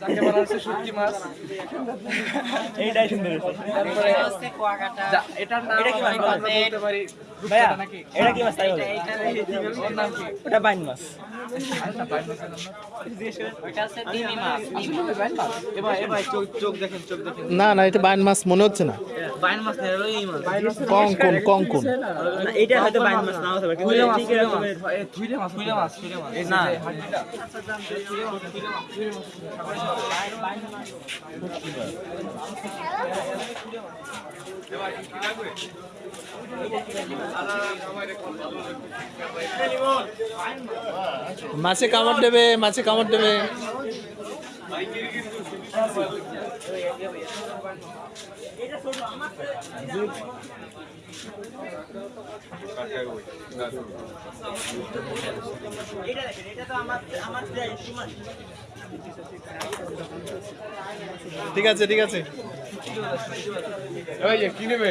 যাকে বলা হচ্ছে শুটকি মাছ। এইটাই সুন্দর হয়েছে। তারপরে এটার নাম আমরা বলতে পারি ভাইয়া রূপচাঁদা নাকি? এটা কি মাছ তাই বলো? ওর নাম কি? ওটা বাইন মাছ। আরেকটা বাইন মাছের নাম না? আসলে বাইন মাছ? এবার চোখ দেখেন, চোখ দেখেন। না না, এটা বাইন মাছ মনে হচ্ছে না। বাইন মাছ না, হলো এই মাছ। কঙ্কন কঙ্কন। না এইটা হয়তো বাইন মাছ নাও হতে পারে কিন্তু থুইলে মাছ, ঠিক থুইলে এরকম মাছ। এ থুইলে মাছ, থুইলে মাছ, থুইলে মাছ। এই যে না। যে হাড্ডিটা। থুইলে মাছ, থুইলে মাছ, থুইলে মাছ। মাছে কামড় দেবে, মাছে কামড় দেবে। এটা দেখেন এটা তো আমার দেয় সমান। ঠিক আছে ঠিক আছে। এই যে কি নেবে?